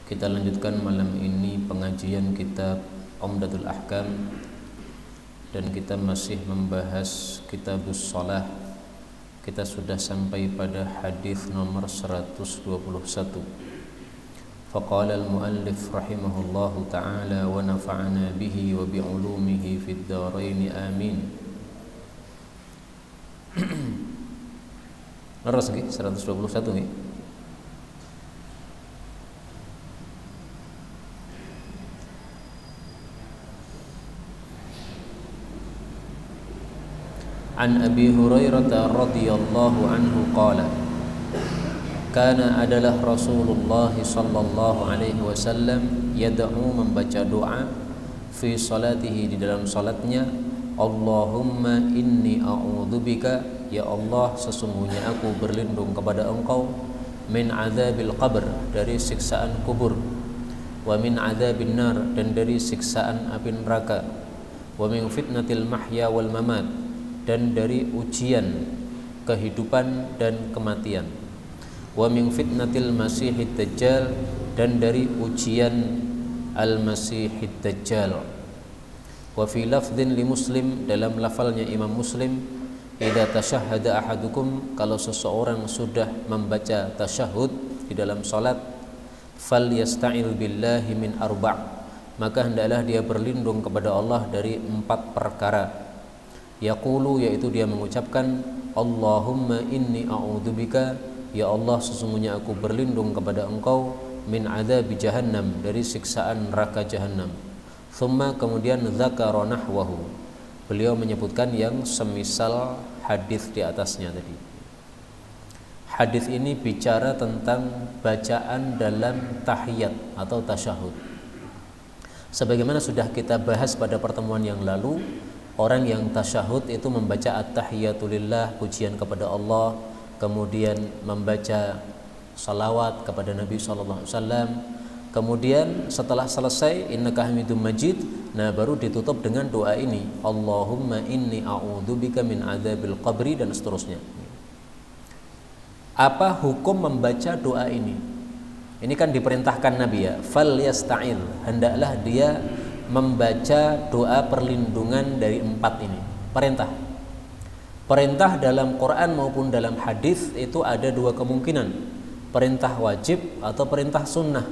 Kita lanjutkan malam ini pengajian kitab Umdatul Ahkam, dan kita masih membahas kitabus shalah. Kita sudah sampai pada hadis nomor 121. Faqala al-muallif rahimahullahu ta'ala wa nafa'ana bihi wa bi'ulumihi fid dharain amin. Leres nggih 121 nggih. An Abi Hurairah radhiyallahu anhu qala kana adalah Rasulullah sallallahu alaihi wasallam yad'u, membaca doa fi salatihi, di dalam salatnya, Allahumma inni a'udzubika, ya Allah sesungguhnya aku berlindung kepada Engkau, min adzabil qabr, dari siksaan kubur, wa min adzabin nar, dan dari siksaan api neraka, wa min fitnatil mahya wal mamat, dan dari ujian kehidupan dan kematian, wa min fitnatil masihid dajjal, dan dari ujian al-masihid dajjal. Wa fi lafdhin li Muslim, dalam lafalnya Imam Muslim, idza tashahhada ahadukum, kalau seseorang sudah membaca tasyahud di dalam salat, fal yasta'il billahi min arba', maka hendaklah dia berlindung kepada Allah dari 4 perkara. Yaqulu, yaitu dia mengucapkan, Allahumma inni a'udzubika, ya Allah sesungguhnya aku berlindung kepada Engkau, min adzabi jahannam, dari siksaan neraka jahannam. Thumma, kemudian dzakara nahwahu, beliau menyebutkan yang semisal hadis di atasnya tadi. Hadis ini bicara tentang bacaan dalam tahiyat atau tasyahud. Sebagaimana sudah kita bahas pada pertemuan yang lalu, orang yang tasyahud itu membaca at-tahiyatulillah, pujian kepada Allah, kemudian membaca salawat kepada Nabi SAW, kemudian setelah selesai innaka hamidum majid, nah baru ditutup dengan doa ini, Allahumma inni a'udzubika min adzabil qabri, dan seterusnya. Apa hukum membaca doa ini? Ini kan diperintahkan Nabi, ya, fal yasta'il, hendaklah dia membaca doa perlindungan dari 4 ini. Perintah dalam Quran maupun dalam hadis itu ada 2 kemungkinan, perintah wajib atau perintah sunnah.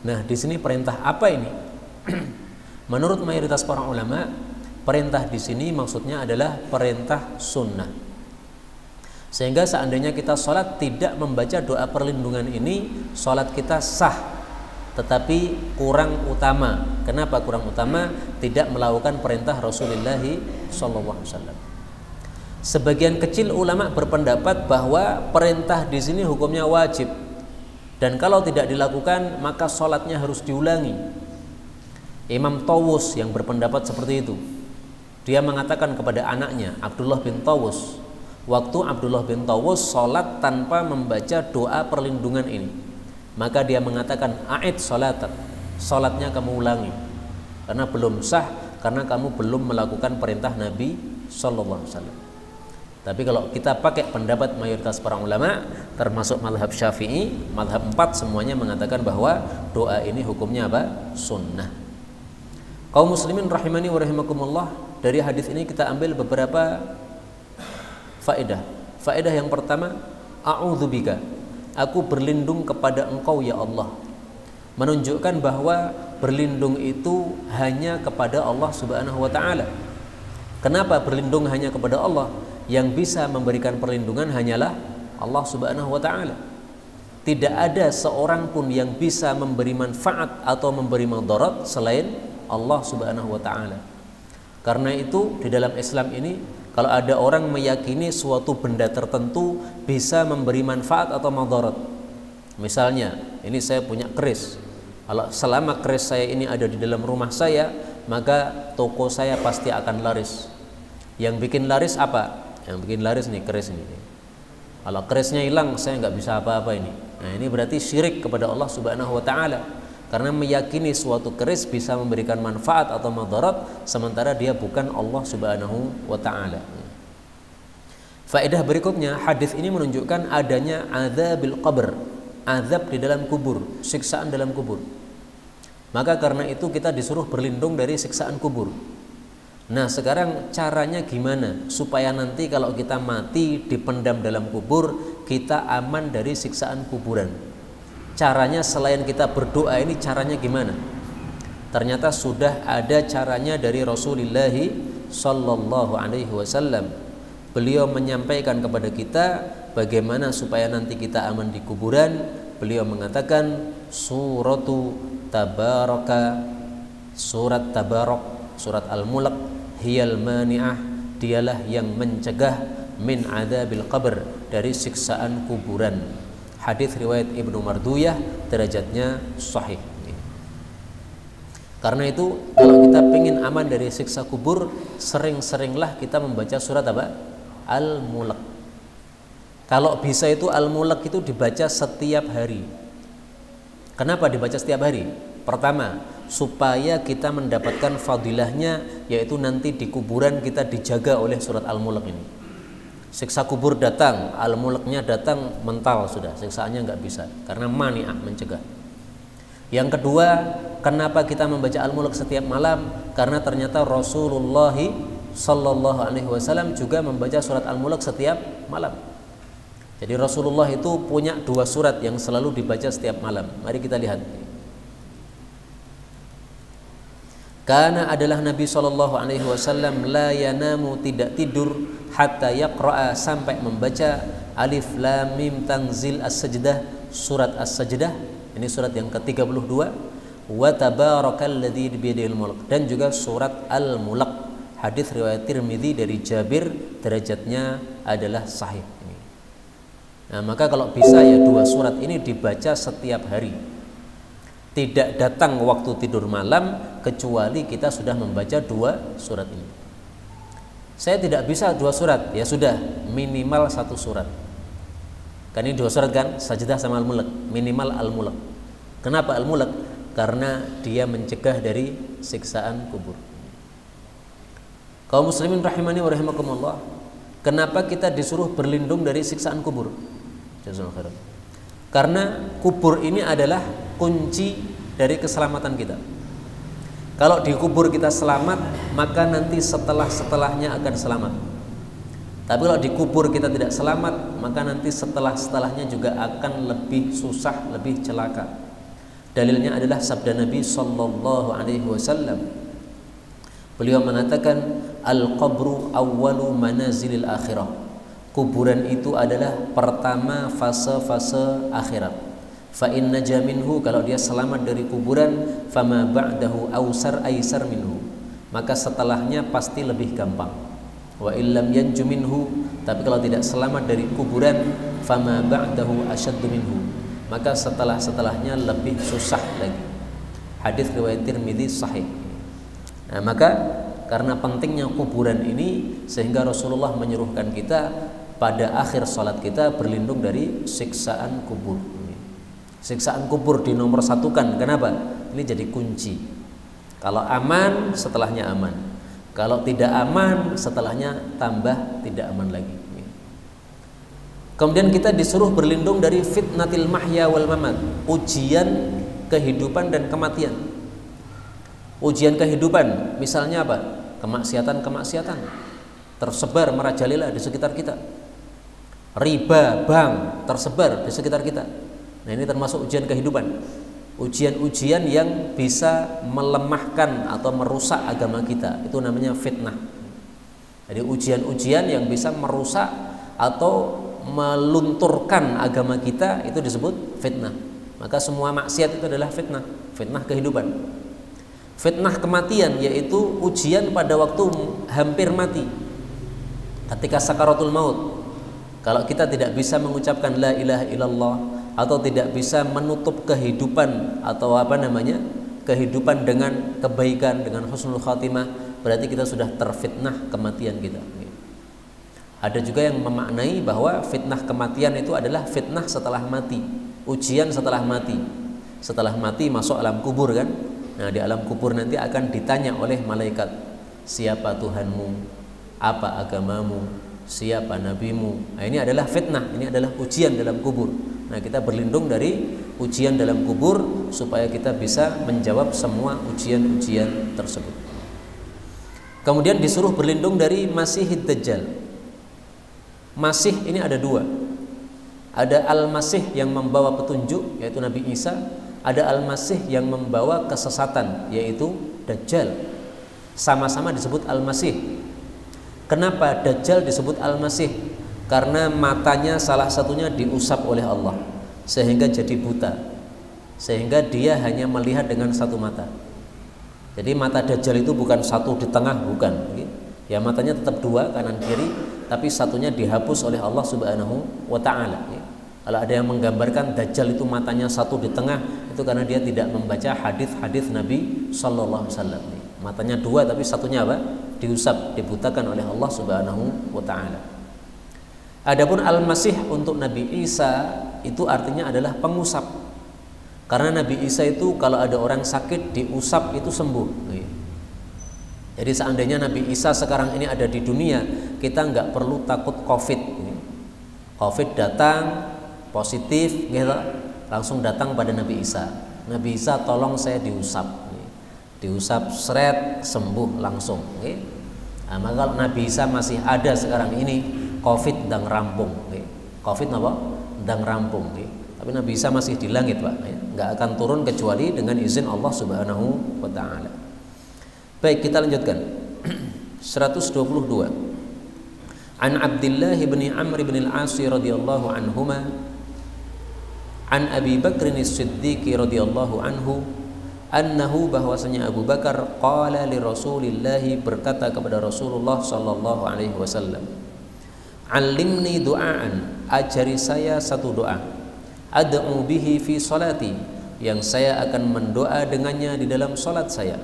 Nah, di sini perintah apa ini? Menurut mayoritas para ulama, perintah di sini maksudnya adalah perintah sunnah. Sehingga seandainya kita sholat tidak membaca doa perlindungan ini, sholat kita sah, tetapi kurang utama. Kenapa kurang utama? Tidak melakukan perintah Rasulullah SAW. Sebagian kecil ulama berpendapat bahwa perintah di sini hukumnya wajib, dan kalau tidak dilakukan maka sholatnya harus diulangi. Imam Tawus yang berpendapat seperti itu, dia mengatakan kepada anaknya Abdullah bin Tawus, waktu Abdullah bin Tawus sholat tanpa membaca doa perlindungan ini, maka dia mengatakan a'id sholatak, sholatnya kamu ulangi, karena belum sah, karena kamu belum melakukan perintah Nabi SAW. Tapi kalau kita pakai pendapat mayoritas para ulama, termasuk mazhab Syafi'i, mazhab 4, semuanya mengatakan bahwa doa ini hukumnya apa? Sunnah. Kaum muslimin rahimani wa rahimakumullah, dari hadis ini kita ambil beberapa faedah. Faedah yang pertama, a'udzubika, aku berlindung kepada Engkau ya Allah, menunjukkan bahwa berlindung itu hanya kepada Allah Subhanahu wa ta'ala. Kenapa berlindung hanya kepada Allah? Yang bisa memberikan perlindungan hanyalah Allah Subhanahu wa ta'ala. Tidak ada seorang pun yang bisa memberi manfaat atau memberi madarat selain Allah Subhanahu wa ta'ala. Karena itu di dalam Islam ini, kalau ada orang meyakini suatu benda tertentu bisa memberi manfaat atau madarat, misalnya ini saya punya keris, kalau selama keris saya ini ada di dalam rumah saya, maka toko saya pasti akan laris. Yang bikin laris apa? Yang bikin laris nih keris ini. Kalau kerisnya hilang, saya nggak bisa apa-apa ini. Nah, ini berarti syirik kepada Allah Subhanahu wa ta'ala, karena meyakini suatu keris bisa memberikan manfaat atau madarat sementara dia bukan Allah Subhanahu wa ta'ala. Faedah berikutnya, hadis ini menunjukkan adanya adzabil qabr, azab di dalam kubur, siksaan dalam kubur. Maka karena itu kita disuruh berlindung dari siksaan kubur. Nah, sekarang caranya gimana supaya nanti kalau kita mati dipendam dalam kubur, kita aman dari siksaan kuburan? Caranya selain kita berdoa ini caranya gimana? Ternyata sudah ada caranya dari Rasulullah sallallahu alaihi wasallam. Beliau menyampaikan kepada kita bagaimana supaya nanti kita aman di kuburan. Beliau mengatakan suratu tabaraka, surat tabarak, surat al-mulk, hiyal mani'ah, dialah yang mencegah min adabil qabr, dari siksaan kuburan. Hadis riwayat Ibnu Marduyah, derajatnya sahih. Karena itu kalau kita ingin aman dari siksa kubur, sering-seringlah kita membaca surat apa? Al-Mulk. Kalau bisa itu Al-Mulk itu dibaca setiap hari. Kenapa dibaca setiap hari? Pertama, supaya kita mendapatkan fadilahnya, yaitu nanti di kuburan kita dijaga oleh surat Al-Mulk ini. Siksa kubur datang, Al-Mulknya datang, mental sudah, siksaannya nggak bisa, karena mani'ah, mencegah. Yang kedua, kenapa kita membaca Al-Mulk setiap malam? Karena ternyata Rasulullah sallallahu alaihi wasallam juga membaca surat Al-Mulk setiap malam. Jadi Rasulullah itu punya 2 surat yang selalu dibaca setiap malam. Mari kita lihat. Karena adalah Nabi sallallahu alaihi wasallam la yanamu, tidak tidur, hatta yaqra'a, sampai membaca Alif Lam Mim Tanzil As-Sajdah, surat As-Sajdah. Ini surat yang ke-32. Wa tabarakalladzi biyadihil mulk, dan juga surat Al-Mulk. Hadis riwayat Tirmidzi dari Jabir, derajatnya adalah sahih. Nah, maka kalau bisa ya 2 surat ini dibaca setiap hari. Tidak datang waktu tidur malam kecuali kita sudah membaca 2 surat ini. Saya tidak bisa 2 surat, ya sudah minimal 1 surat. Kan ini 2 surat kan, Sajdah sama Al-Mulk, minimal Al-Mulk. Kenapa Al-Mulk? Karena dia mencegah dari siksaan kubur. Kaum muslimin rahimani wa rahimakumullah, kenapa kita disuruh berlindung dari siksaan kubur? Jazakallahu khairan. Karena kubur ini adalah kunci dari keselamatan kita. Kalau di kubur kita selamat, maka nanti setelahnya akan selamat. Tapi kalau di kubur kita tidak selamat, maka nanti setelahnya juga akan lebih susah, lebih celaka. Dalilnya adalah sabda Nabi sallallahu alaihi wasallam. Beliau mengatakan, al-qabru awwalu manazilil akhirah. Kuburan itu adalah pertama fase-fase akhirat. Fa inna jaminhu, kalau dia selamat dari kuburan, fama ba'dahu aisar minhu, maka setelahnya pasti lebih gampang. Wa illam yanju minhu, tapi kalau tidak selamat dari kuburan, fama ba'dahu asyaddu minhu, maka setelahnya lebih susah lagi. Hadis riwayat Tirmidzi sahih. Nah, maka karena pentingnya kuburan ini, sehingga Rasulullah menyuruhkan kita pada akhir salat kita berlindung dari siksaan kubur. Siksaan kubur dinomor satukan. Kenapa? Ini jadi kunci. Kalau aman, setelahnya aman. Kalau tidak aman, setelahnya tambah tidak aman lagi. Kemudian kita disuruh berlindung dari fitnatil mahya wal mamat, ujian kehidupan dan kematian. Ujian kehidupan, misalnya apa? Kemaksiatan tersebar merajalela di sekitar kita. Riba, bank tersebar di sekitar kita. Nah, ini termasuk ujian kehidupan. Ujian-ujian yang bisa melemahkan atau merusak agama kita, itu namanya fitnah. Jadi ujian-ujian yang bisa merusak atau melunturkan agama kita, itu disebut fitnah. Maka semua maksiat itu adalah fitnah, fitnah kehidupan. Fitnah kematian, yaitu ujian pada waktu hampir mati, ketika sakaratul maut. Kalau kita tidak bisa mengucapkan la ilaha illallah, atau tidak bisa menutup kehidupan atau kehidupan dengan kebaikan, dengan husnul khatimah, berarti kita sudah terfitnah kematian kita. Ada juga yang memaknai bahwa fitnah kematian itu adalah fitnah setelah mati, ujian setelah mati. Setelah mati masuk alam kubur kan. Nah, di alam kubur nanti akan ditanya oleh malaikat, siapa Tuhanmu, apa agamamu, siapa nabimu. Nah, ini adalah fitnah, ini adalah ujian dalam kubur. Nah, kita berlindung dari ujian dalam kubur supaya kita bisa menjawab semua ujian-ujian tersebut. Kemudian disuruh berlindung dari Masihid Dajjal. Masih ini ada dua. Ada Al-Masih yang membawa petunjuk, yaitu Nabi Isa. Ada Al-Masih yang membawa kesesatan, yaitu Dajjal. Sama-sama disebut Al-Masih. Kenapa Dajjal disebut Al-Masih? Karena matanya salah satunya diusap oleh Allah sehingga jadi buta, sehingga dia hanya melihat dengan satu mata. Jadi mata Dajjal itu bukan satu di tengah, bukan. Ya, matanya tetap dua, kanan kiri, tapi satunya dihapus oleh Allah Subhanahu wa Ta'ala. Kalau ada yang menggambarkan Dajjal itu matanya satu di tengah, itu karena dia tidak membaca hadis-hadis Nabi Sallallahu Alaihi Wasallam. Matanya dua tapi satunya apa? Diusap, dibutakan oleh Allah Subhanahu wa Ta'ala. Adapun Al-Masih untuk Nabi Isa itu artinya adalah pengusap. Karena Nabi Isa itu kalau ada orang sakit diusap itu sembuh. Jadi seandainya Nabi Isa sekarang ini ada di dunia, kita nggak perlu takut COVID. COVID datang positif, gitu, langsung datang pada Nabi Isa. Nabi Isa, tolong saya diusap. Diusap seret, sembuh langsung. Nah, maka kalau Nabi Isa masih ada sekarang ini, COVID ndang rampung, COVID apa? Ndang rampung. Tapi Nabi Isa masih di langit, Pak. Nggak akan turun kecuali dengan izin Allah Subhanahu wa Ta'ala. Baik, kita lanjutkan. 122. An Abdullah bin Amr bin Al-As radhiyallahu anhuma an Abi Bakr As-Siddiq radhiyallahu anhu annahu, bahwasanya Abu Bakar qala li Rasulillah, berkata kepada Rasulullah sallallahu alaihi wasallam, "Allimni du'aan, ajari saya satu doa, ad'u bihi fi salati, yang saya akan mendoa dengannya di dalam salat saya."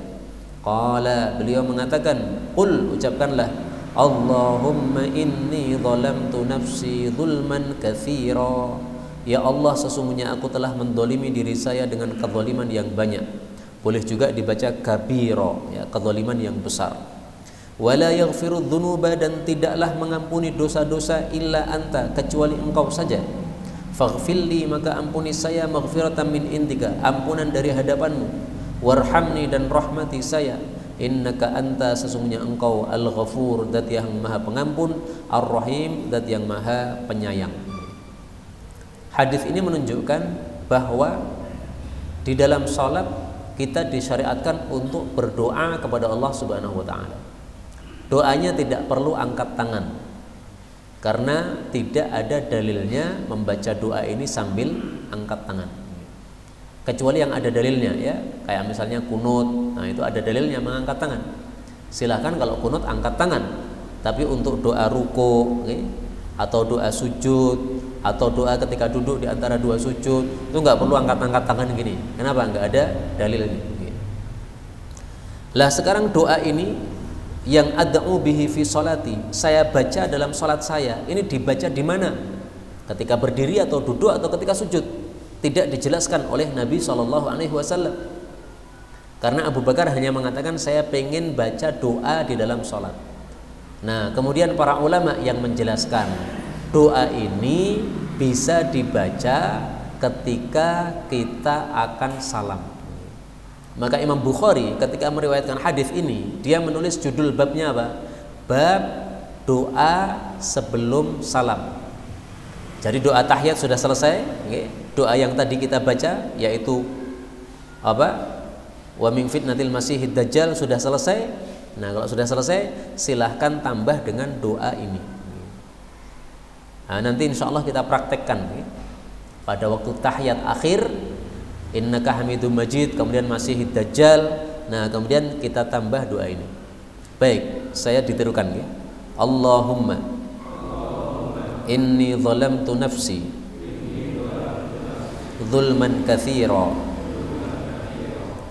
Qala, beliau mengatakan, qul, ucapkanlah, Allahumma inni zalamtu nafsi zulman katsira, ya Allah, sesungguhnya aku telah mendolimi diri saya dengan kezaliman yang banyak. Boleh juga dibaca kabiro, ya, kezaliman yang besar. Wala yaghfiru dzunuba, dan tidaklah mengampuni dosa-dosa illa anta, kecuali engkau saja. Faghfirli, maka ampuni saya, maghfiratan min indika, ampunan dari hadapanmu. Warhamni, dan rahmati saya, innaka anta, sesungguhnya engkau al-ghafur, zat yang maha pengampun, ar-rahim, zat yang maha penyayang. Hadis ini menunjukkan bahwa di dalam salat kita disyariatkan untuk berdoa kepada Allah Subhanahu wa Ta'ala. Doanya tidak perlu angkat tangan, karena tidak ada dalilnya membaca doa ini sambil angkat tangan, kecuali yang ada dalilnya, ya, kayak misalnya kunut. Nah, itu ada dalilnya mengangkat tangan. Silahkan kalau kunut angkat tangan, tapi untuk doa ruku, atau doa sujud, atau doa ketika duduk di antara dua sujud, itu nggak perlu angkat-angkat tangan gini. Kenapa? Nggak ada dalilnya. Lah sekarang doa ini yang ad'u bihi fi sholati, saya baca dalam sholat saya, ini dibaca di mana? Ketika berdiri atau duduk atau ketika sujud? Tidak dijelaskan oleh Nabi SAW. Karena Abu Bakar hanya mengatakan saya pengen baca doa di dalam sholat. Nah, kemudian para ulama yang menjelaskan doa ini bisa dibaca ketika kita akan salam. Maka Imam Bukhari ketika meriwayatkan hadis ini, dia menulis judul babnya apa? Bab doa sebelum salam. Jadi doa tahiyat sudah selesai, doa yang tadi kita baca yaitu apa? Wa min fitnatil masihid dajjal sudah selesai. Nah, kalau sudah selesai, silahkan tambah dengan doa ini. Nah, nanti insya Allah kita praktekkan pada waktu tahiyat akhir, innaka hamidum majid, kemudian masihid dajjal. Nah, kemudian kita tambah doa ini. Baik, saya ditirukan ya. Allahumma inni zalamtu nafsi zulman katsira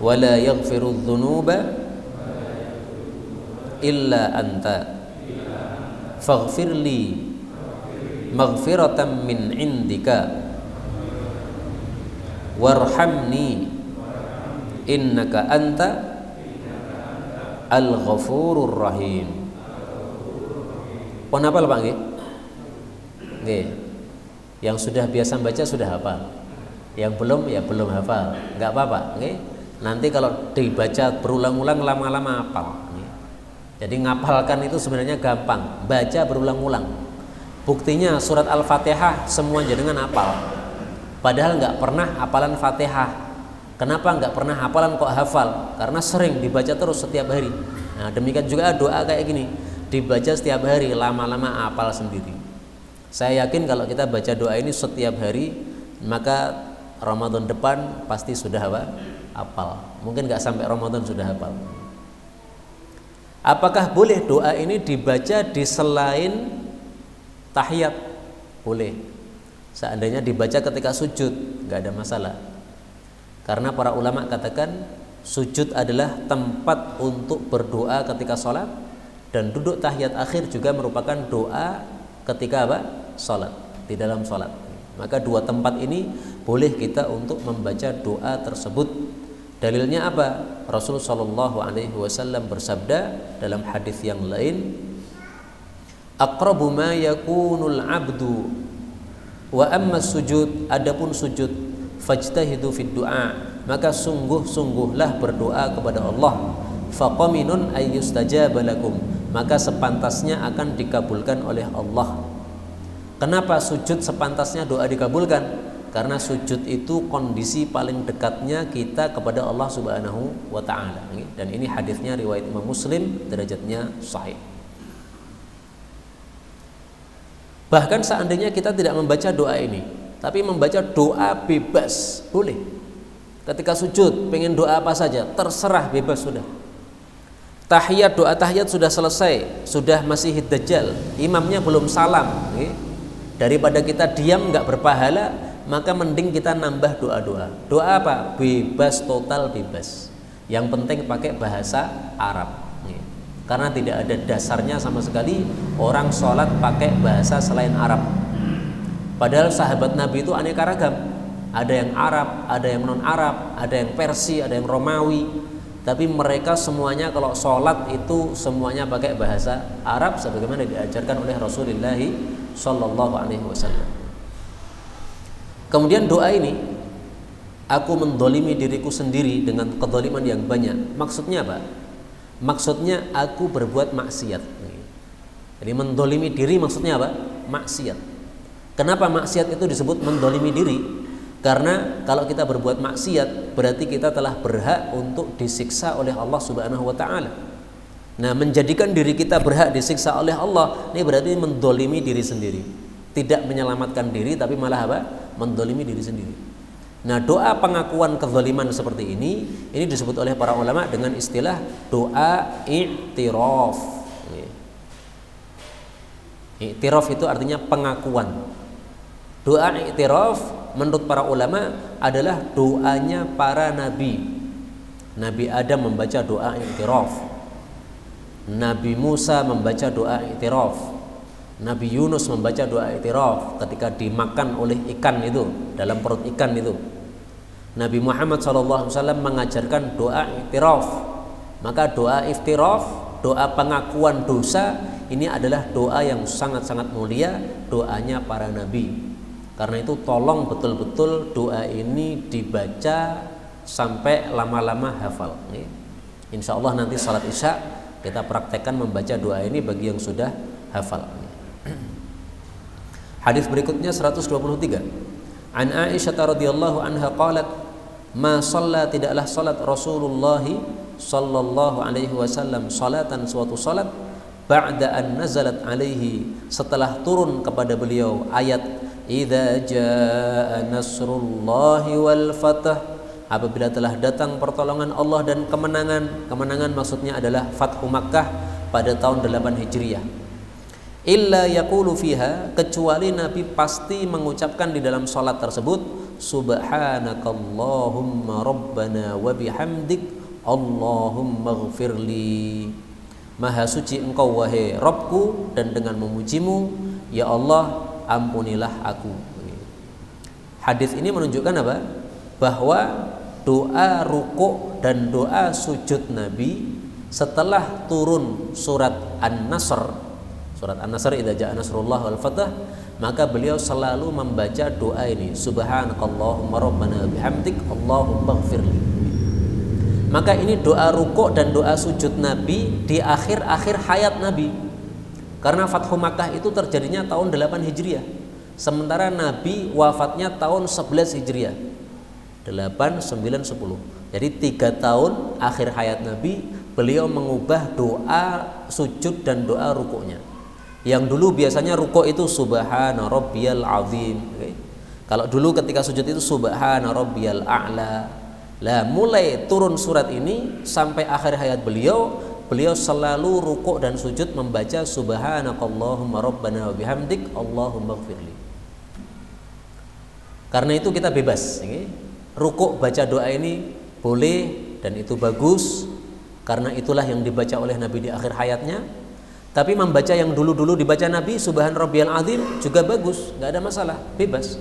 wa la yaghfiru dzunuba illa anta faghfirli maghfiratan min indika warhamni innaka anta al-ghafurur rahim. Pun apa Pak nggih? Nggih. Yang sudah biasa baca sudah hafal. Yang belum ya belum hafal. Enggak apa-apa, okay? Nanti kalau dibaca berulang-ulang lama-lama hafal. Okay? Jadi ngapalkan itu sebenarnya gampang, baca berulang-ulang. Buktinya surat Al-Fatihah semua jenengan hafal. Padahal nggak pernah hafalan Fatihah. Kenapa nggak pernah hafalan kok hafal? Karena sering dibaca terus setiap hari. Nah, demikian juga doa kayak gini, dibaca setiap hari, lama-lama hafal sendiri. Saya yakin kalau kita baca doa ini setiap hari, maka Ramadan depan pasti sudah hafal. Mungkin nggak sampai Ramadan sudah hafal. Apakah boleh doa ini dibaca di selain tahiyat? Boleh. Seandainya dibaca ketika sujud, nggak ada masalah. Karena para ulama katakan sujud adalah tempat untuk berdoa ketika sholat, dan duduk tahiyat akhir juga merupakan doa ketika sholat, di dalam sholat. Maka dua tempat ini boleh kita untuk membaca doa tersebut. Dalilnya apa? Rasul Shallallahu Alaihi Wasallam bersabda dalam hadis yang lain, aqrabu ma yakunul abdu wa amma sujud, adapun sujud, fajtahidu fid du'a, maka sungguh-sungguhlah berdoa kepada Allah, faqaminun ayyustajaba lakum, maka sepantasnya akan dikabulkan oleh Allah. Kenapa sujud sepantasnya doa dikabulkan? Karena sujud itu kondisi paling dekatnya kita kepada Allah Subhanahu wa taala. Dan ini hadisnya riwayat Imam Muslim, derajatnya sahih. Bahkan seandainya kita tidak membaca doa ini, tapi membaca doa bebas, boleh. Ketika sujud, pengen doa apa saja, terserah, bebas sudah. Tahiyat, doa tahiyat sudah selesai, sudah masih dajjal, imamnya belum salam. Daripada kita diam nggak berpahala, maka mending kita nambah doa-doa. Doa apa? Bebas, total bebas. Yang penting pakai bahasa Arab. Karena tidak ada dasarnya sama sekali orang sholat pakai bahasa selain Arab. Padahal sahabat Nabi itu aneka ragam. Ada yang Arab, ada yang non Arab, ada yang Persi, ada yang Romawi. Tapi mereka semuanya kalau sholat itu semuanya pakai bahasa Arab, sebagaimana diajarkan oleh Rasulullah Shallallahu Alaihi Wasallam. Kemudian doa ini, aku mendolimi diriku sendiri dengan kedoliman yang banyak. Maksudnya apa? Maksudnya aku berbuat maksiat. Jadi mendolimi diri maksudnya apa? Maksiat. Kenapa maksiat itu disebut mendolimi diri? Karena kalau kita berbuat maksiat, berarti kita telah berhak untuk disiksa oleh Allah Subhanahu wa taala. Nah, menjadikan diri kita berhak disiksa oleh Allah, ini berarti mendolimi diri sendiri. Tidak menyelamatkan diri, tapi malah apa? Mendolimi diri sendiri. Nah, doa pengakuan kezaliman seperti ini disebut oleh para ulama dengan istilah doa i'tiraf. I'tiraf itu artinya pengakuan. Doa i'tiraf menurut para ulama adalah doanya para nabi. Nabi Adam membaca doa i'tiraf. Nabi Musa membaca doa i'tiraf. Nabi Yunus membaca doa i'tiraf ketika dimakan oleh ikan itu, dalam perut ikan itu. Nabi Muhammad SAW mengajarkan doa i'tiraf. Maka doa i'tiraf, doa pengakuan dosa, ini adalah doa yang sangat-sangat mulia, doanya para nabi. Karena itu tolong betul-betul doa ini dibaca sampai lama-lama hafal. Insya Allah nanti salat isya kita praktekkan membaca doa ini bagi yang sudah hafal. Hadis berikutnya 123. An Aisyah radhiyallahu anha qalat, ma shalla, tidaklah salat Rasulullah sallallahu alaihi wasallam salatan, suatu salat, ba'da an nazalat alaihi, setelah turun kepada beliau ayat idza jaa nasrullahi wal fath, apabila telah datang pertolongan Allah dan kemenangan. Kemenangan maksudnya adalah Fathu Makkah pada tahun 8 Hijriah. Illa yaqulu fiha, kecuali Nabi pasti mengucapkan di dalam salat tersebut, subhanakallahumma rabbana wa bihamdik Allahumma ighfirli. Maha suci engkau wahai Rabbku, dan dengan memujimu ya Allah ampunilah aku. Hadis ini menunjukkan apa? Bahwa doa rukuk dan doa sujud Nabi setelah turun surat An-Nasr, surat An-Nasr idza jaa nasrullah wal fath, maka beliau selalu membaca doa ini, subhanakallahumma rabbana bihamdik Allahumma ighfirli. Maka ini doa rukuk dan doa sujud Nabi di akhir-akhir hayat Nabi. Karena Fathu Makkah itu terjadinya tahun 8 Hijriah. Sementara Nabi wafatnya tahun 11 Hijriah. 8, 9, 10. Jadi 3 tahun akhir hayat Nabi, beliau mengubah doa sujud dan doa rukuknya. Yang dulu biasanya rukuk itu subhana rabbiyal azim. Kalau dulu ketika sujud itu subhana rabbiyal a'la. Lah mulai turun surat ini sampai akhir hayat beliau, beliau selalu rukuk dan sujud membaca subhanakallahumma rabbana wa bihamdik Allahumma ighfirli. Karena itu kita bebas. Rukuk baca doa ini boleh dan itu bagus, karena itulah yang dibaca oleh Nabi di akhir hayatnya. Tapi membaca yang dulu-dulu dibaca Nabi subhan rabbiyal azim juga bagus, nggak ada masalah, bebas.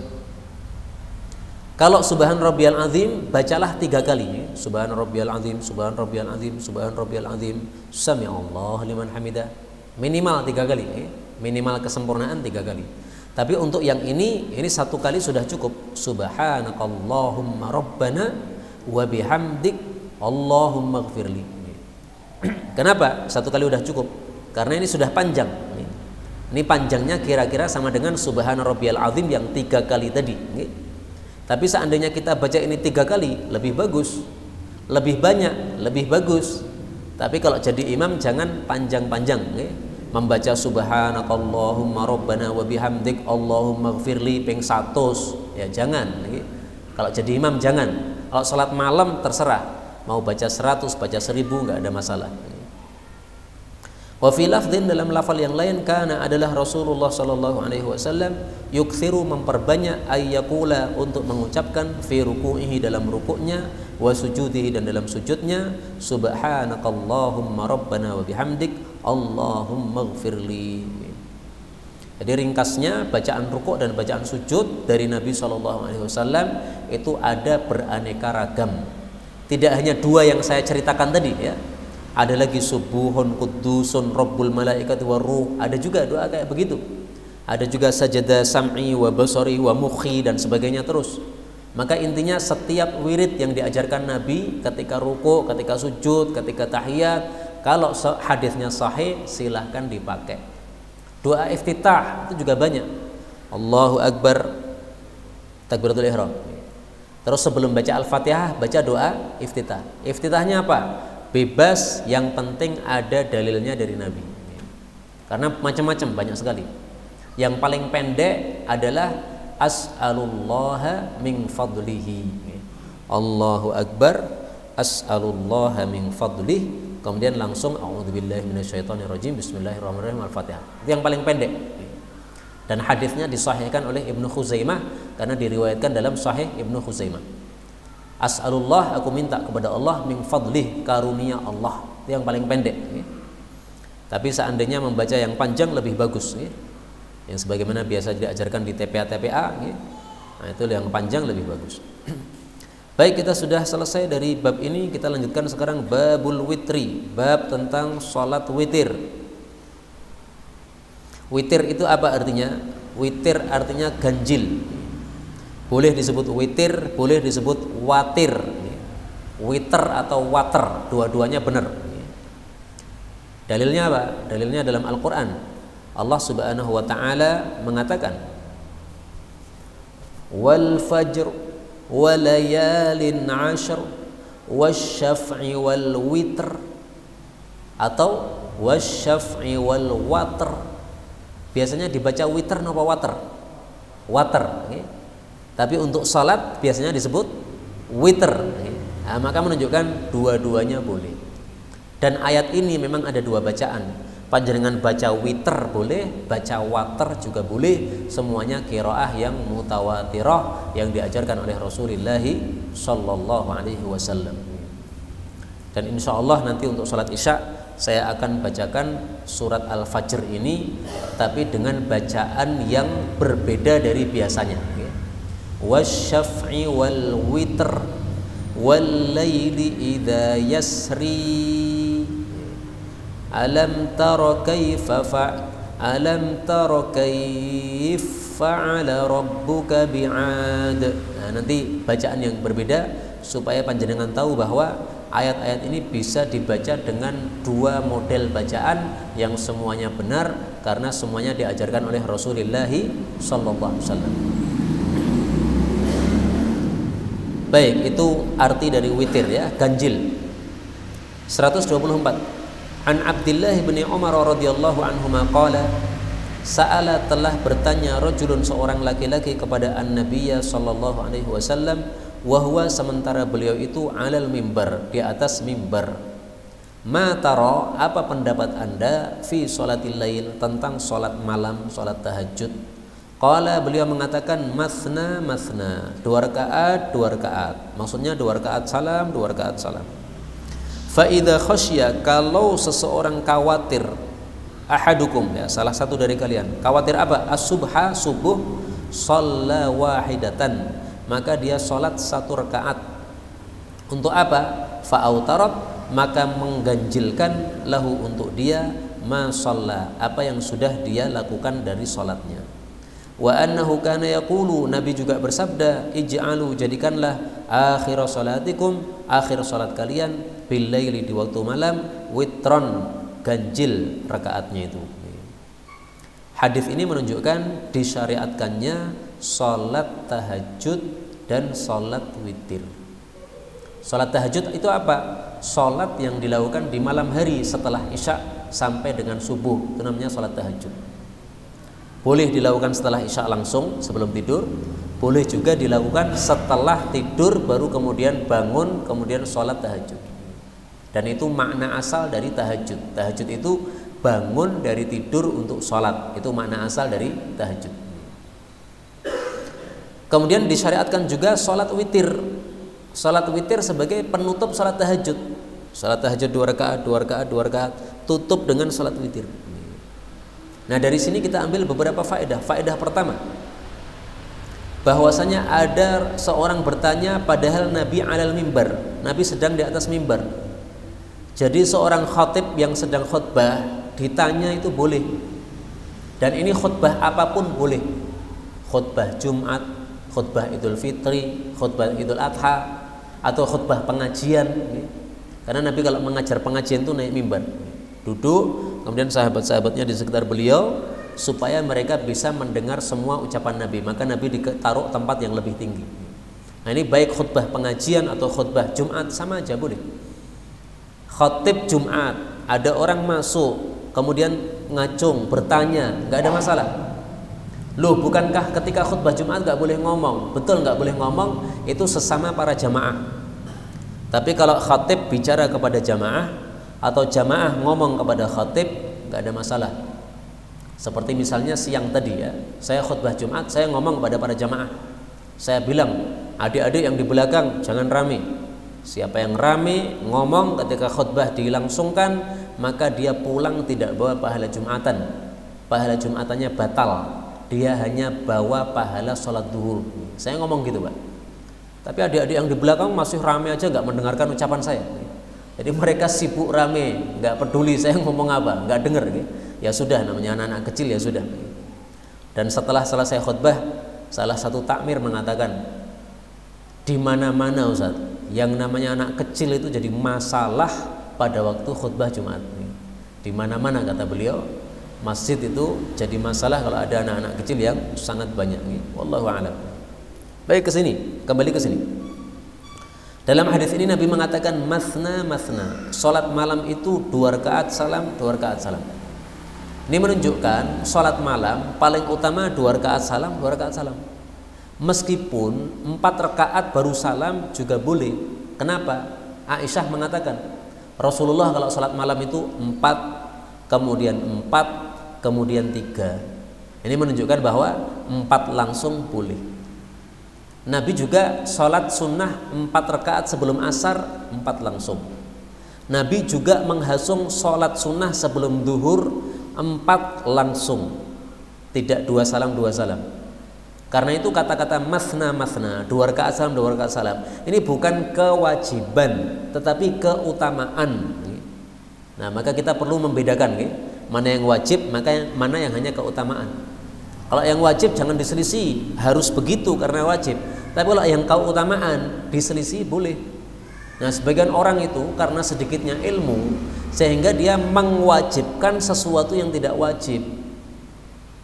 Kalau subhan rabbiyal azim bacalah 3 kali, subhan rabbiyal azim, subhan rabbiyal azim, subhan rabbiyal azim, sami'allahu liman hamidah, minimal 3 kali, minimal kesempurnaan 3 kali. Tapi untuk yang ini 1 kali sudah cukup, subhanakallahumma rabbana wa bihamdik Allahumma ighfirli. Kenapa 1 kali udah cukup? Karena ini sudah panjang. Ini panjangnya kira-kira sama dengan subhana rabbiyal azim yang 3 kali tadi. Tapi seandainya kita baca ini 3 kali, lebih bagus, lebih banyak, lebih bagus. Tapi kalau jadi imam jangan panjang-panjang. Membaca subhanakallahumma rabbana wa bihamdik Allahumma ighfirli ping 100, ya jangan. Kalau jadi imam jangan. Kalau salat malam terserah, mau baca 100, baca 1000 nggak ada masalah. Wa fi lafdhin, dalam lafal yang lain, kana adalah Rasulullah sallallahu alaihi wasallam yukthiru memperbanyak ayyakula untuk mengucapkan fi ruku'ihi dalam rukuknya, wa sujudihi dan dalam sujudnya, subhanakallahumma rabbana wa bihamdik Allahumma ighfirli. Jadi ringkasnya bacaan rukuk dan bacaan sujud dari Nabi sallallahu alaihi wasallam itu ada beraneka ragam. Tidak hanya 2 yang saya ceritakan tadi ya. Ada lagi subuhun qudusun rabbul malaikati waruh, ada juga doa kayak begitu. Ada juga sajada sam'i wa basari wa mukhi dan sebagainya terus. Maka intinya setiap wirid yang diajarkan Nabi ketika ruku, ketika sujud, ketika tahiyat, kalau hadisnya sahih silahkan dipakai. Doa iftitah itu juga banyak. Allahu Akbar, takbiratul ihram. Terus sebelum baca Al-Fatihah baca doa iftitah. Iftitahnya apa? Bebas, yang penting ada dalilnya dari Nabi. Karena macam-macam, banyak sekali. Yang paling pendek adalah as'alullaha min fadlihi. Allahu Akbar, as'alullaha min fadlih. Kemudian langsung a'udzubillahi minasyaitonirrajim, bismillahirrahmanirrahim, Al-Fatihah. Itu yang paling pendek. Dan hadisnya disahihkan oleh Ibnu Khuzaimah karena diriwayatkan dalam Sahih Ibnu Khuzaimah. As'alullah, aku minta kepada Allah, min fadlih, karunia Allah. Itu yang paling pendek. Tapi seandainya membaca yang panjang lebih bagus. Yang sebagaimana biasa diajarkan di TPA-TPA. Nah itu yang panjang lebih bagus. Baik, kita sudah selesai dari bab ini. Kita lanjutkan sekarang babul witri, bab tentang sholat witir. Witir itu apa artinya? Witir artinya ganjil. Boleh disebut witir, boleh disebut watir. Witer atau water, dua-duanya benar. Dalilnya apa? Dalilnya dalam Al-Quran. Allah subhanahu wa ta'ala mengatakan, wal fajr wa layalin ashr wasyaf'i wal witr, atau wasyaf'i wal watr. Biasanya dibaca witer napa water? Water. Tapi untuk salat biasanya disebut witer. Nah, maka menunjukkan dua-duanya boleh. Dan ayat ini memang ada 2 bacaan. Panjenengan baca witer boleh, baca water juga boleh. Semuanya qiraah yang mutawatirah yang diajarkan oleh Rasulullah sallallahu alaihi wasallam. Dan insya Allah nanti untuk salat isya saya akan bacakan surat Al-Fajr ini, tapi dengan bacaan yang berbeda dari biasanya. Wasyaf'i wal witr wal laili idza yasri alam tara kaifa fa'ala rabbuka bi'ad. Nah, nanti bacaan yang berbeda supaya panjenengan tahu bahwa ayat-ayat ini bisa dibaca dengan dua model bacaan yang semuanya benar karena semuanya diajarkan oleh Rasulullah sallallahu alaihi wasallam. Baik, itu arti dari witir ya, ganjil. 124. An Abdullah bin Umar radhiyallahu anhuma qala, sa'ala telah bertanya rajulun seorang laki-laki kepada an-nabiyya sallallahu alaihi wasallam, wa huwa sementara beliau itu alal mimbar, di atas mimbar. Ma tara, apa pendapat Anda fi sholatil lail, tentang salat malam, salat tahajud? Qala, beliau mengatakan masna masna, 2 rakaat 2 rakaat. Maksudnya 2 rakaat salam, 2 rakaat salam. Fa idza khasya, kalau seseorang khawatir, ahadukum ya, salah satu dari kalian khawatir apa? As-subha, subuh, shalla wahidatan, maka dia salat 1 rakaat. Untuk apa? Fa autarat, maka mengganjilkan lahu untuk dia ma shalla, apa yang sudah dia lakukan dari salatnya. Wa annahu kana yaqulu, Nabi juga bersabda, ij'alu, jadikanlah akhir salatikum, akhir salat kalian, bil laili, di waktu malam, witron, ganjil rakaatnya itu. Hadis ini menunjukkan disyariatkannya salat tahajud dan salat witir. Salat tahajud itu apa? Salat yang dilakukan di malam hari setelah isya sampai dengan subuh, itu namanya salat tahajud. Boleh dilakukan setelah isya langsung sebelum tidur, boleh juga dilakukan setelah tidur baru kemudian bangun kemudian sholat tahajud. Dan itu makna asal dari tahajud. Tahajud itu bangun dari tidur untuk sholat, itu makna asal dari tahajud. Kemudian disyariatkan juga sholat witir. Sholat witir sebagai penutup sholat tahajud. Sholat tahajud 2 rakaat 2 rakaat 2 rakaat, tutup dengan sholat witir. Nah, dari sini kita ambil beberapa faedah. Faedah pertama, bahwasanya ada seorang bertanya padahal Nabi alal mimbar, Nabi sedang di atas mimbar. Jadi seorang khatib yang sedang khutbah ditanya itu boleh. Dan ini khutbah apapun boleh. Khutbah Jumat, khutbah Idul Fitri, khutbah Idul Adha, atau khutbah pengajian. Karena Nabi kalau mengajar pengajian itu naik mimbar, duduk, kemudian sahabat-sahabatnya di sekitar beliau supaya mereka bisa mendengar semua ucapan Nabi. Maka Nabi ditaruh tempat yang lebih tinggi. Nah, ini baik khutbah pengajian atau khutbah Jumat sama aja boleh. Khatib Jumat, ada orang masuk kemudian ngacung bertanya, nggak ada masalah. Loh, bukankah ketika khutbah Jumat nggak boleh ngomong? Betul, nggak boleh ngomong, itu sesama para jamaah. Tapi kalau khatib bicara kepada jamaah atau jamaah ngomong kepada khatib, nggak ada masalah. Seperti misalnya siang tadi ya, saya khutbah Jumat, saya ngomong kepada para jamaah, saya bilang, adik-adik yang di belakang jangan rame. Siapa yang rame ngomong ketika khutbah dilangsungkan, maka dia pulang tidak bawa pahala Jumatan, pahala Jumatannya batal, dia hanya bawa pahala sholat duhur. Saya ngomong gitu, Pak. Tapi adik-adik yang di belakang masih rame aja, nggak mendengarkan ucapan saya. Jadi mereka sibuk rame, nggak peduli saya ngomong apa, nggak dengar. Ya sudah, namanya anak-anak kecil, ya sudah. Dan setelah selesai khutbah, salah satu takmir mengatakan, di mana-mana Ustaz, yang namanya anak kecil itu jadi masalah pada waktu khutbah Jumat. Di mana-mana, kata beliau, masjid itu jadi masalah kalau ada anak-anak kecil yang sangat banyak. Wallahu a'lam. Baik, ke sini, kembali ke sini. Dalam hadis ini Nabi mengatakan masna masna, salat malam itu 2 rakaat salam, 2 rakaat salam. Ini menunjukkan salat malam paling utama 2 rakaat salam, 2 rakaat salam. Meskipun 4 rakaat baru salam juga boleh. Kenapa? Aisyah mengatakan Rasulullah kalau salat malam itu 4, kemudian 4, kemudian 3. Ini menunjukkan bahwa 4 langsung boleh. Nabi juga sholat sunnah 4 rakaat sebelum asar, 4 langsung. Nabi juga menghasung sholat sunnah sebelum duhur 4 langsung, tidak 2 salam 2 salam. Karena itu kata-kata masna masna, 2 rakaat salam 2 rakaat salam, ini bukan kewajiban tetapi keutamaan. Nah, maka kita perlu membedakan mana yang wajib, mana yang hanya keutamaan. Kalau yang wajib jangan diselisih, harus begitu karena wajib. Tapi kalau yang keutamaan diselisih boleh. Nah, sebagian orang itu karena sedikitnya ilmu sehingga dia mewajibkan sesuatu yang tidak wajib.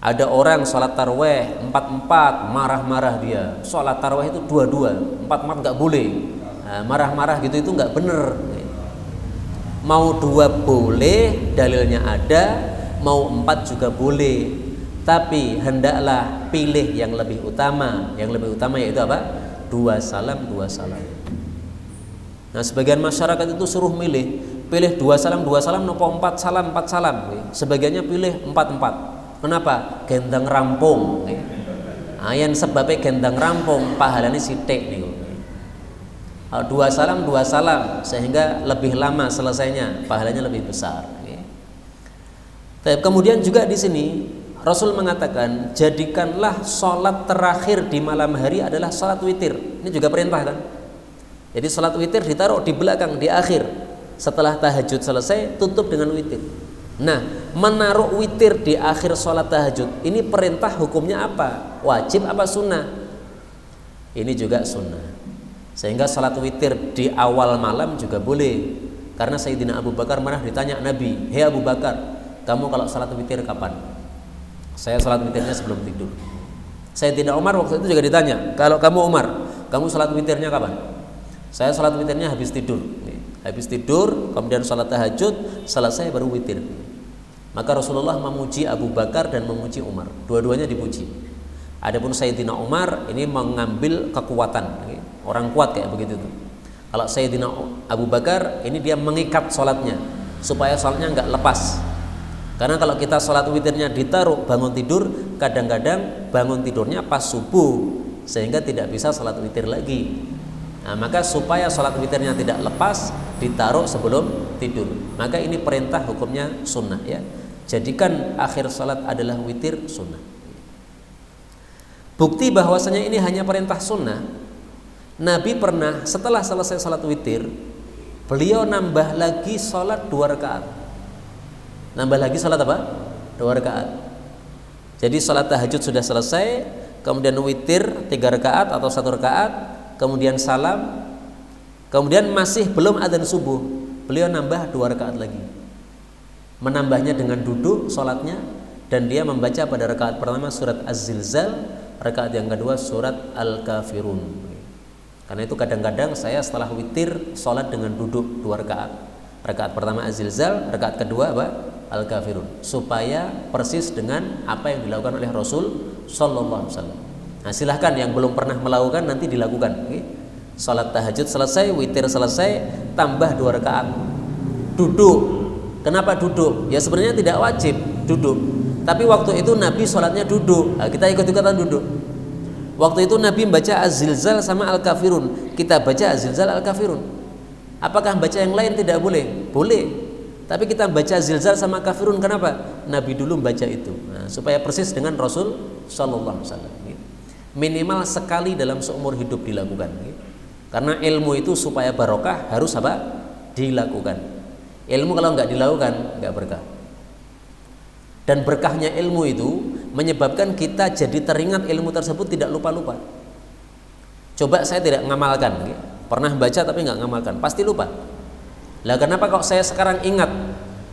Ada orang sholat taraweh 4-4 marah-marah dia. Sholat taraweh itu 2-2, 4-4 nggak boleh. Nah, marah-marah gitu itu nggak bener. Mau 2 boleh, dalilnya ada. Mau 4 juga boleh. Tapi hendaklah pilih yang lebih utama. Yang lebih utama yaitu apa? 2 salam, 2 salam. Nah, sebagian masyarakat itu suruh milih, pilih 2 salam, 2 salam, nopo 4 salam, 4 salam. Sebagiannya pilih 4-4. Kenapa? Gendang rampung. Nah, yang sebabnya gendang rampung pahalanya sithik niku. 2 salam, 2 salam sehingga lebih lama selesainya, pahalanya lebih besar. Kemudian juga di sini Rasul mengatakan, jadikanlah sholat terakhir di malam hari adalah sholat witir. Ini juga perintah kan? Jadi sholat witir ditaruh di belakang, di akhir. Setelah tahajud selesai, tutup dengan witir. Nah, menaruh witir di akhir sholat tahajud, ini perintah hukumnya apa? Wajib apa sunnah? Ini juga sunnah. Sehingga sholat witir di awal malam juga boleh. Karena Sayyidina Abu Bakar pernah ditanya Nabi, "Hei Abu Bakar, kamu kalau sholat witir kapan?" "Saya sholat witirnya sebelum tidur." Sayyidina Umar waktu itu juga ditanya, "Kalau kamu Umar, kamu sholat witirnya kapan?" "Saya sholat witirnya habis tidur." Habis tidur, kemudian sholat tahajud, selesai baru witir. Maka Rasulullah memuji Abu Bakar dan memuji Umar. Dua-duanya dipuji. Adapun Sayyidina Umar ini mengambil kekuatan. Orang kuat kayak begitu tuh. Kalau Sayyidina Abu Bakar ini dia mengikat sholatnya supaya sholatnya nggak lepas. Karena kalau kita sholat witirnya ditaruh bangun tidur, kadang-kadang bangun tidurnya pas subuh sehingga tidak bisa sholat witir lagi. Nah, maka supaya sholat witirnya tidak lepas, ditaruh sebelum tidur. Maka ini perintah hukumnya sunnah ya. Jadikan akhir sholat adalah witir sunnah. Bukti bahwasanya ini hanya perintah sunnah. Nabi pernah setelah selesai sholat witir, beliau nambah lagi sholat 2 rakaat. Nambah lagi sholat apa? 2 rakaat. Jadi sholat tahajud sudah selesai, kemudian witir 3 rakaat atau 1 rakaat, kemudian salam, kemudian masih belum adzan subuh, beliau nambah 2 rakaat lagi. Menambahnya dengan duduk sholatnya, dan dia membaca pada rakaat pertama surat Az-Zilzal, rakaat yang kedua surat Al-Kafirun. Karena itu kadang-kadang saya setelah witir sholat dengan duduk 2 rakaat. Rakaat pertama Az-Zilzal, rakaat kedua apa? Al-Kafirun, supaya persis dengan apa yang dilakukan oleh Rasul Sallallahu Alaihi Wasallam. Nah, silahkan yang belum pernah melakukan nanti dilakukan. Salat tahajud selesai, witir selesai, tambah 2 rakaat. Duduk. Kenapa duduk? Ya sebenarnya tidak wajib duduk. Tapi waktu itu Nabi sholatnya duduk. Nah, kita ikut-ikutan duduk. Waktu itu Nabi membaca Az-Zilzal sama Al-Kafirun. Kita baca Az-Zilzal Al-Kafirun. Apakah baca yang lain tidak boleh? Boleh. Tapi kita baca Zilzal sama Kafirun, kenapa? Nabi dulu membaca itu. Nah, supaya persis dengan Rasul Sallallahu Alaihi Wasallam. Minimal sekali dalam seumur hidup dilakukan. Karena ilmu itu supaya barokah harus apa? Dilakukan. Ilmu kalau nggak dilakukan nggak berkah. Dan berkahnya ilmu itu menyebabkan kita jadi teringat ilmu tersebut, tidak lupa-lupa. Coba saya tidak ngamalkan, pernah baca tapi nggak ngamalkan, pasti lupa. Lah kenapa kok saya sekarang ingat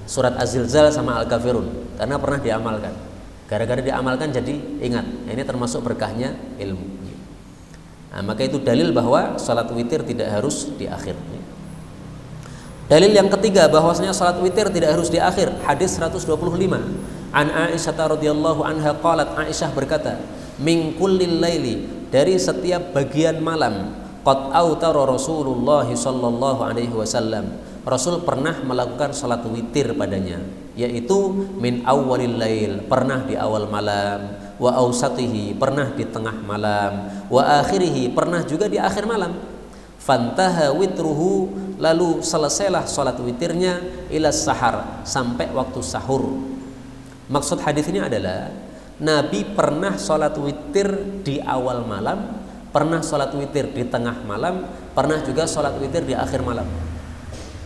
surat Az-Zilzal sama Al-Kafirun? Karena pernah diamalkan. Gara-gara diamalkan jadi ingat. Nah, ini termasuk berkahnya ilmu. Nah, maka itu dalil bahwa salat witir tidak harus di akhir. Dalil yang ketiga bahwasanya salat witir tidak harus di akhir. Hadis 125. An Aisyah radhiyallahu anha qalat, Aisyah berkata, "Min kullil laili," dari setiap bagian malam, qad autara Rasulullah sallallahu alaihi wasallam. Rasul pernah melakukan salat witir padanya, yaitu min awwalil lail, pernah di awal malam, wa ausatihi, pernah di tengah malam, wa akhirihi, pernah juga di akhir malam. Fantaha witruhu, lalu selesailah salat witirnya ila sahar, sampai waktu sahur. Maksud hadis ini adalah Nabi pernah salat witir di awal malam, pernah salat witir di tengah malam, pernah juga salat witir di akhir malam.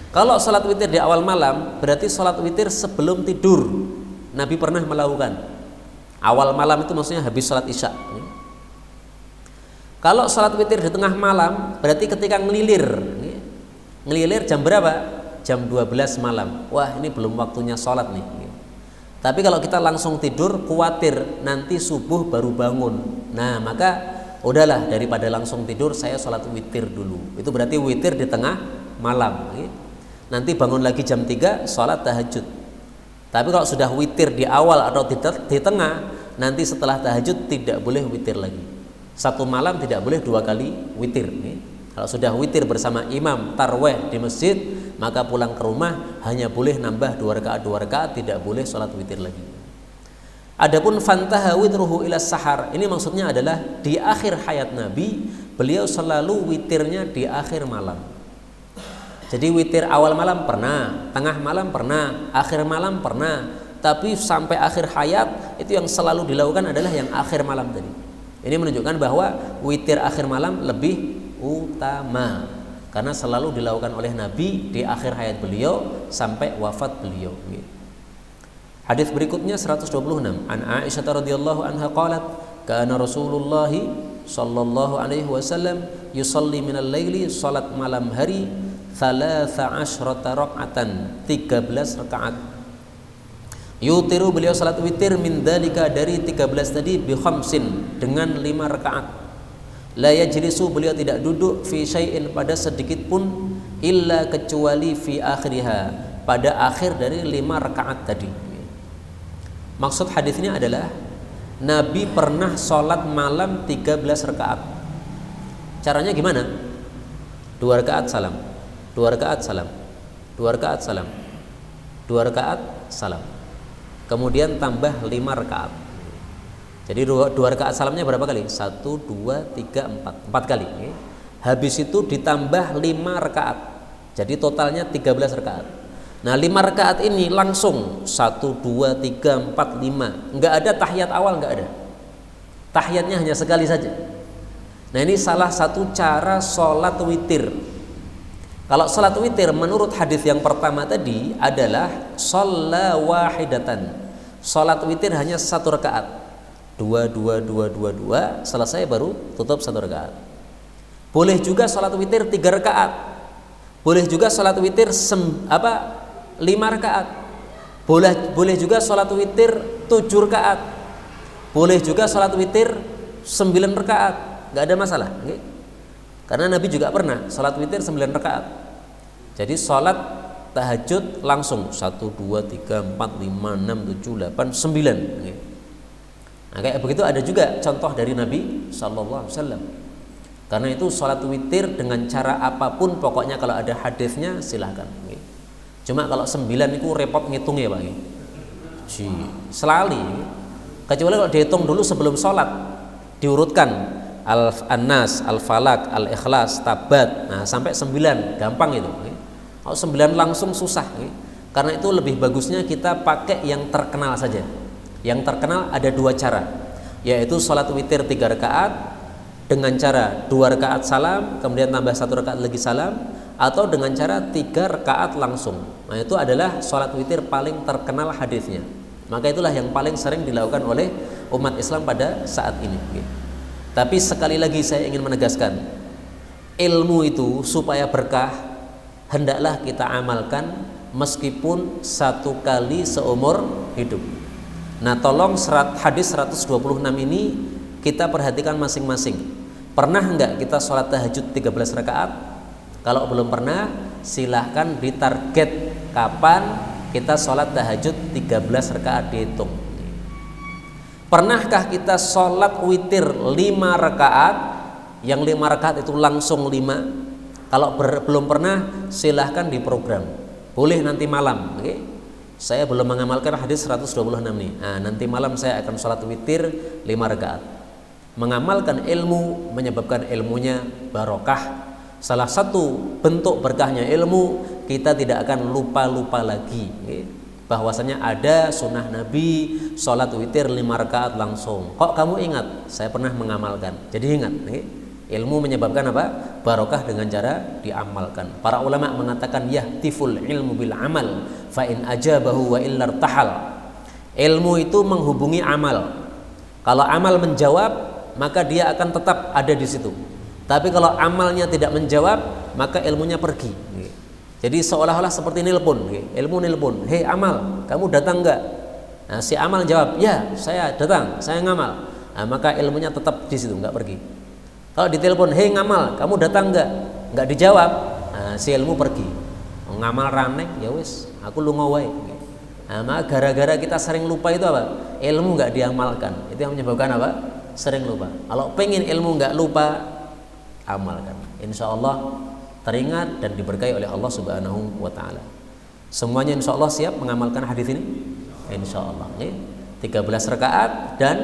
Kalau salat witir di awal malam berarti salat witir sebelum tidur Nabi pernah melakukan. Awal malam itu maksudnya habis sholat isya. Kalau sholat witir di tengah malam berarti ketika ngelilir. Ngelilir jam berapa? Jam 12 malam. Wah, ini belum waktunya sholat nih. Tapi kalau kita langsung tidur, khawatir nanti subuh baru bangun. Nah, maka udahlah, daripada langsung tidur, saya sholat witir dulu. Itu berarti witir di tengah malam. Nanti bangun lagi jam 3, sholat tahajud. Tapi kalau sudah witir di awal atau di tengah, nanti setelah tahajud tidak boleh witir lagi. Satu malam tidak boleh 2 kali witir. Kalau sudah witir bersama imam tarweh di masjid, maka pulang ke rumah hanya boleh nambah 2 rakaat, tidak boleh sholat witir lagi. Adapun fantaha witruhu ila sahar, ini maksudnya adalah di akhir hayat Nabi, beliau selalu witirnya di akhir malam. Jadi witir awal malam pernah, tengah malam pernah, akhir malam pernah, tapi sampai akhir hayat itu yang selalu dilakukan adalah yang akhir malam tadi. Ini menunjukkan bahwa witir akhir malam lebih utama karena selalu dilakukan oleh Nabi di akhir hayat beliau sampai wafat beliau. Hadis berikutnya 126, an Aisyah radhiyallahu anha qalat kana Rasulullah sallallahu alaihi wasallam yusalli minal laili, salat malam hari 13 rakaatan, 13 rakaat. Yutiru, beliau salat witir min dalika, dari 13 tadi, bi khamsin, dengan 5 rakaat. La yajlisu, beliau tidak duduk, fi syai'in, pada sedikit pun, illa, kecuali fi akhiriha, pada akhir dari 5 rakaat tadi. Maksud hadis ini adalah Nabi pernah sholat malam 13 rakaat. Caranya gimana? 2 rakaat salam, 2 rakaat salam, 2 rakaat salam, 2 rakaat salam, kemudian tambah 5 rakaat. Jadi 2 rakaat salamnya berapa kali? 1, 2, 3, 4 kali. Habis itu ditambah 5 rakaat. Jadi totalnya 13 rakaat. Nah, 5 rakaat ini langsung 1, 2, 3, 4, 5. Enggak ada tahiyat awal, enggak ada. Tahiyatnya hanya sekali saja. Nah, ini salah satu cara sholat witir. Kalau sholat witir menurut hadis yang pertama tadi adalah shalla wahidatan. Sholat witir hanya 1 rakaat. 2, 2, 2, 2, 2, selesai baru tutup 1 rakaat. Boleh juga sholat witir 3 rakaat. Boleh juga sholat witir 5 rakaat. Boleh juga sholat witir 7 rakaat. Boleh juga sholat witir 9 rakaat. Gak ada masalah. Karena Nabi juga pernah sholat witir 9 rakaat. Jadi sholat tahajud langsung 1, 2, 3, 4, 5, 6, 7, 8, 9. Nah, kayak begitu ada juga contoh dari Nabi Sallallahu Alaihi Wasallam. Karena itu sholat witir dengan cara apapun, pokoknya kalau ada hadisnya silahkan. Cuma kalau 9 itu repot ngitungnya Pak. Selali. Kecuali kalau dihitung dulu sebelum sholat, diurutkan Al-Nas, Al-Falak, Al-Ikhlas, Tabat. Nah, sampai 9 gampang itu. Kalau 9 langsung susah. Karena itu lebih bagusnya kita pakai yang terkenal saja. Yang terkenal ada 2 cara, yaitu sholat witir 3 rakaat dengan cara 2 rakaat salam, kemudian tambah 1 rakaat lagi salam, atau dengan cara 3 rakaat langsung. Nah, itu adalah sholat witir paling terkenal hadisnya. Maka itulah yang paling sering dilakukan oleh umat Islam pada saat ini. Tapi sekali lagi saya ingin menegaskan, ilmu itu supaya berkah hendaklah kita amalkan meskipun 1 kali seumur hidup. Nah, tolong hadis 126 ini kita perhatikan masing-masing. Pernah enggak kita sholat tahajud 13 rakaat? Kalau belum pernah, silahkan ditarget kapan kita sholat tahajud 13 rakaat, dihitung. Pernahkah kita sholat witir 5 rakaat? Yang 5 rakaat itu langsung 5. Kalau belum pernah, silahkan diprogram. Boleh nanti malam. Saya belum mengamalkan hadis 126 nih. Nah, nanti malam saya akan sholat witir 5 rakaat. Mengamalkan ilmu menyebabkan ilmunya barokah. Salah satu bentuk berkahnya ilmu, kita tidak akan lupa-lupa lagi. Bahwasanya ada sunnah Nabi sholat witir 5 rakaat langsung. Kok kamu ingat? Saya pernah mengamalkan. Jadi ingat. Ilmu menyebabkan apa? Barokah dengan cara diamalkan. Para ulama mengatakan yahtiful ilmu bil amal fa in ajabahu wa illar tahal. Ilmu itu menghubungi amal. Kalau amal menjawab, maka dia akan tetap ada di situ. Tapi kalau amalnya tidak menjawab, maka ilmunya pergi. Jadi seolah-olah seperti nelpon, ilmu nelpon, hei amal, kamu datang enggak? Nah, si amal jawab, ya saya datang, saya ngamal. Nah, maka ilmunya tetap di situ, enggak pergi. Kalau ditelepon, hei ngamal, kamu datang enggak? Enggak dijawab, nah, si ilmu pergi. Ngamal rane, ya wis, aku lunga wae. Nah, maka gara-gara kita sering lupa itu apa? Ilmu enggak diamalkan. Itu yang menyebabkan apa? Sering lupa. Kalau pengen ilmu enggak lupa, amalkan. Insya Allah teringat dan diberkahi oleh Allah Subhanahu wa taala. Semuanya insya Allah siap mengamalkan hadis ini? Insya Allah. 13 rakaat dan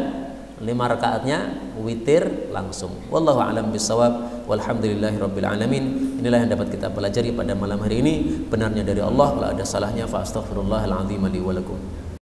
5 rakaatnya witir langsung. Wallahu a'lam bissawab. Walhamdulillahirabbil alamin. Inilah yang dapat kita pelajari pada malam hari ini. Benarnya dari Allah, kalau ada salahnya fa astaghfirullahal azim li wa lakum.